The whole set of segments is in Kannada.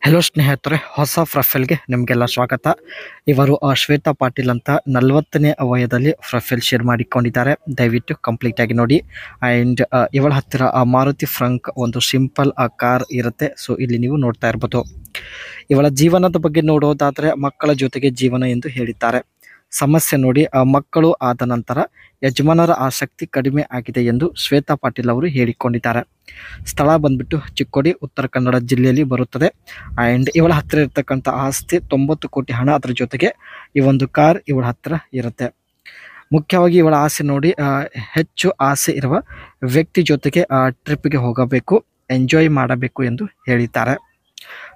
ಹೆಲೋ ಸ್ನೇಹಿತರೆ, ಹೊಸ ಪ್ರೊಫೈಲ್ಗೆ ನಿಮಗೆಲ್ಲ ಸ್ವಾಗತ. ಇವರು ಶ್ವೇತಾ ಪಾಟೀಲ್ ಅಂತ 40ನೇ ವಯದಲ್ಲಿ ಪ್ರೊಫೈಲ್ ಶೇರ್ ಮಾಡಿಕೊಂಡಿದ್ದಾರೆ. ದಯವಿಟ್ಟು ಕಂಪ್ಲೀಟ್ ಆಗಿ ನೋಡಿ. ಆ್ಯಂಡ್ ಇವಳ ಹತ್ತಿರ ಮಾರುತಿ ಫ್ರಂಕ್ ಒಂದು ಸಿಂಪಲ್ ಕಾರ್ ಇರುತ್ತೆ. ಸೊ ಇಲ್ಲಿ ನೀವು ನೋಡ್ತಾ ಇರ್ಬೋದು. ಇವಳ ಜೀವನದ ಬಗ್ಗೆ ನೋಡೋದಾದರೆ ಮಕ್ಕಳ ಜೊತೆಗೆ ಜೀವನ ಎಂದು ಹೇಳಿದ್ದಾರೆ. ಸಮಸ್ಯೆ ನೋಡಿ, ಮಕ್ಕಳು ಆದ ನಂತರ ಯಜಮಾನರ ಆಸಕ್ತಿ ಕಡಿಮೆ ಆಗಿದೆ ಎಂದು ಶ್ವೇತಾ ಪಾಟೀಲ್ ಅವರು ಹೇಳಿಕೊಂಡಿದ್ದಾರೆ. ಸ್ಥಳ ಬಂದ್ಬಿಟ್ಟು ಚಿಕ್ಕೋಡಿ, ಉತ್ತರ ಕನ್ನಡ ಜಿಲ್ಲೆಯಲ್ಲಿ ಬರುತ್ತದೆ. ಆ್ಯಂಡ್ ಇವಳ ಹತ್ತಿರ ಇರ್ತಕ್ಕಂಥ ಆಸ್ತಿ 90 ಕೋಟಿ ಹಣ, ಅದರ ಜೊತೆಗೆ ಈ ಒಂದು ಕಾರ್ ಇವಳ ಹತ್ತಿರ ಇರುತ್ತೆ. ಮುಖ್ಯವಾಗಿ ಇವಳ ಆಸೆ ನೋಡಿ, ಹೆಚ್ಚು ಆಸೆ ಇರುವ ವ್ಯಕ್ತಿ ಜೊತೆಗೆ ಟ್ರಿಪ್ಗೆ ಹೋಗಬೇಕು, ಎಂಜಾಯ್ ಮಾಡಬೇಕು ಎಂದು ಹೇಳಿದ್ದಾರೆ.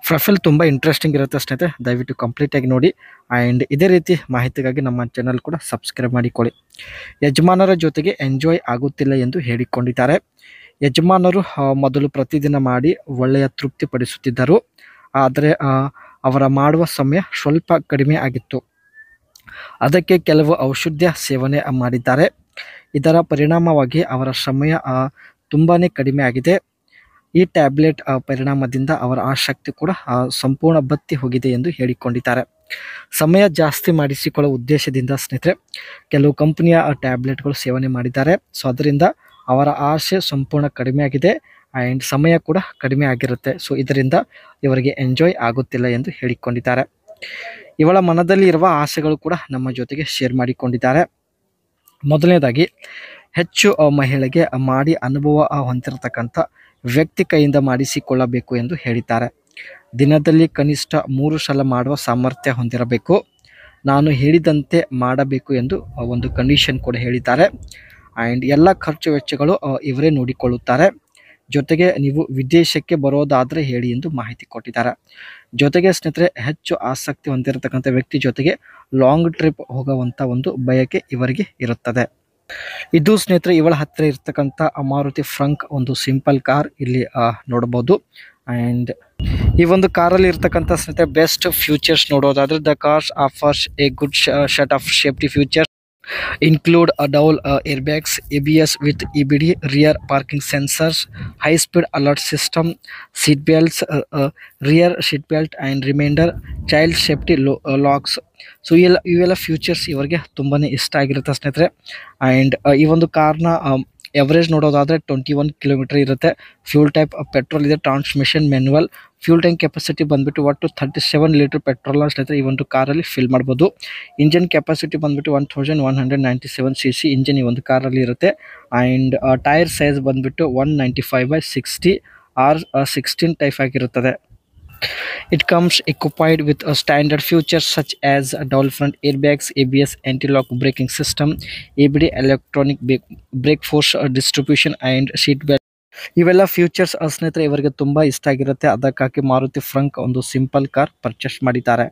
ಪ್ರೊಫೈಲ್ ತುಂಬ ಇಂಟ್ರೆಸ್ಟಿಂಗ್ ಇರುತ್ತೆ ಸ್ನೇಹಿತರೆ, ದಯವಿಟ್ಟು ಕಂಪ್ಲೀಟಾಗಿ ನೋಡಿ. ಆ್ಯಂಡ್ ಇದೇ ರೀತಿ ಮಾಹಿತಿಗಾಗಿ ನಮ್ಮ ಚಾನಲ್ ಕೂಡ ಸಬ್ಸ್ಕ್ರೈಬ್ ಮಾಡಿಕೊಳ್ಳಿ. ಯಜಮಾನರ ಜೊತೆಗೆ ಎಂಜಾಯ್ ಆಗುತ್ತಿಲ್ಲ ಎಂದು ಹೇಳಿಕೊಂಡಿದ್ದಾರೆ. ಯಜಮಾನರು ಮೊದಲು ಪ್ರತಿದಿನ ಮಾಡಿ ಒಳ್ಳೆಯ ತೃಪ್ತಿ ಪಡಿಸುತ್ತಿದ್ದರು, ಆದರೆ ಅವರ ಮಾಡುವ ಸಮಯ ಸ್ವಲ್ಪ ಕಡಿಮೆ ಆಗಿತ್ತು. ಅದಕ್ಕೆ ಕೆಲವು ಔಷಧ ಸೇವನೆ ಮಾಡಿದ್ದಾರೆ. ಇದರ ಪರಿಣಾಮವಾಗಿ ಅವರ ಸಮಯ ತುಂಬಾ ಕಡಿಮೆ ಆಗಿದೆ. ಈ ಟ್ಯಾಬ್ಲೆಟ್ ಪರಿಣಾಮದಿಂದ ಅವರ ಆಸಕ್ತಿ ಕೂಡ ಸಂಪೂರ್ಣ ಬತ್ತಿ ಹೋಗಿದೆ ಎಂದು ಹೇಳಿಕೊಂಡಿದ್ದಾರೆ. ಸಮಯ ಜಾಸ್ತಿ ಮಾಡಿಸಿಕೊಳ್ಳುವ ಉದ್ದೇಶದಿಂದ ಸ್ನೇಹಿತರೆ ಕೆಲವು ಕಂಪನಿಯ ಟ್ಯಾಬ್ಲೆಟ್ಗಳು ಸೇವನೆ ಮಾಡಿದ್ದಾರೆ. ಸೊ ಅದರಿಂದ ಅವರ ಆಸೆ ಸಂಪೂರ್ಣ ಕಡಿಮೆ ಆಗಿದೆ ಆ್ಯಂಡ್ ಸಮಯ ಕೂಡ ಕಡಿಮೆ ಆಗಿರುತ್ತೆ. ಸೊ ಇದರಿಂದ ಇವರಿಗೆ ಎಂಜಾಯ್ ಆಗುತ್ತಿಲ್ಲ ಎಂದು ಹೇಳಿಕೊಂಡಿದ್ದಾರೆ. ಇವಳ ಮನದಲ್ಲಿ ಇರುವ ಆಸೆಗಳು ಕೂಡ ನಮ್ಮ ಜೊತೆಗೆ ಶೇರ್ ಮಾಡಿಕೊಂಡಿದ್ದಾರೆ. ಮೊದಲನೇದಾಗಿ, ಹೆಚ್ಚು ಮಹಿಳೆಗೆ ಮಾಡಿ ಅನುಭವ ಹೊಂದಿರತಕ್ಕಂಥ ವ್ಯಕ್ತಿ ಕೈಯಿಂದ ಮಾಡಿಸಿಕೊಳ್ಳಬೇಕು ಎಂದು ಹೇಳಿದ್ದಾರೆ. ದಿನದಲ್ಲಿ ಕನಿಷ್ಠ 3 ಸಲ ಮಾಡುವ ಸಾಮರ್ಥ್ಯ ಹೊಂದಿರಬೇಕು. ನಾನು ಹೇಳಿದಂತೆ ಮಾಡಬೇಕು ಎಂದು ಒಂದು ಕಂಡೀಷನ್ ಕೂಡ ಹೇಳಿದ್ದಾರೆ. ಆ್ಯಂಡ್ ಎಲ್ಲ ಖರ್ಚು ವೆಚ್ಚಗಳು ಇವರೇ ನೋಡಿಕೊಳ್ಳುತ್ತಾರೆ. ಜೊತೆಗೆ ನೀವು ವಿದೇಶಕ್ಕೆ ಬರೋದಾದರೆ ಹೇಳಿ ಎಂದು ಮಾಹಿತಿ ಕೊಟ್ಟಿದ್ದಾರೆ. ಜೊತೆಗೆ ಸ್ನೇಹಿತರೆ, ಹೆಚ್ಚು ಆಸಕ್ತಿ ಹೊಂದಿರತಕ್ಕಂಥ ವ್ಯಕ್ತಿ ಜೊತೆಗೆ ಲಾಂಗ್ ಟ್ರಿಪ್ ಹೋಗುವಂಥ ಒಂದು ಬಯಕೆ ಇವರಿಗೆ ಇರುತ್ತದೆ. ಇದು ಸ್ನೇಹಿತರೆ ಇವಳ ಹತ್ತಿರ ಇರ್ತಕ್ಕಂಥ ಮಾರುತಿ ಫ್ರಂಕ್ ಒಂದು ಸಿಂಪಲ್ ಕಾರ್ ಇಲ್ಲಿ ನೋಡಬಹುದು. ಆ್ಯಂಡ್ ಈ ಒಂದು ಕಾರಲ್ಲಿ ಇರ್ತಕ್ಕಂಥ ಸ್ನೇಹಿತರೆ ಬೆಸ್ಟ್ ಫ್ಯೂಚರ್ಸ್ ನೋಡೋದಾದ್ರೆ, the cars offers a good set of safety features include a dual airbags, ABS with EBD, rear parking sensors, high speed alert system, seat belts, rear seat belt and remainder child safety locks. So ಇವೆಲ್ಲ ಫ್ಯೂಚರ್ಸ್ ಇವರಿಗೆ ತುಂಬಾ ಇಷ್ಟ ಆಗಿರುತ್ತೆ ಸ್ನೇಹಿತರೆ. ಆ್ಯಂಡ್ ಈ ಒಂದು ಕಾರ್ನ ಎವರೇಜ್ ನೋಡೋದಾದರೆ 21 ಕಿಲೋಮೀಟರ್ ಇರುತ್ತೆ. ಫ್ಯೂಲ್ ಟೈಪ್ ಪೆಟ್ರೋಲ್ ಇದೆ, transmission manual. Fuel tank capacity ಬಂದುಬಿಟ್ಟು ಒಟ್ಟು 37 ಲೀಟರ್ ಪೆಟ್ರೋಲ್ನ ಸ್ನೇಹಿತರೆ ಈ ಒಂದು ಕಾರಲ್ಲಿ ಫಿಲ್ ಮಾಡ್ಬೋದು. ಇಂಜಿನ್ ಕೆಪಾಸಿಟಿ ಬಂದುಬಿಟ್ಟು 1197 cc ಇಂಜಿನ್ ಈ ಒಂದು ಕಾರಲ್ಲಿ ಇರುತ್ತೆ. ಆ್ಯಂಡ್ ಟೈರ್ ಸೈಜ್ ಬಂದುಬಿಟ್ಟು 195/60 R 16 ಟೈಪ್ ಆಗಿರುತ್ತದೆ. It comes equipped with a standard features such as dual front airbags, ABS anti-lock braking system, ABD electronic brake force distribution and seat belt. ಇವೆಲ್ಲ ಫ್ಯೂಚರ್ಸ್ ಸ್ನೇಹಿತರೆ ಇವರಿಗೆ ತುಂಬ ಇಷ್ಟ ಆಗಿರುತ್ತೆ. ಅದಕ್ಕಾಗಿ ಮಾರುತಿ ಫ್ರಂಕ್ ಒಂದು ಸಿಂಪಲ್ ಕಾರ್ ಪರ್ಚೇಸ್ ಮಾಡಿದ್ದಾರೆ.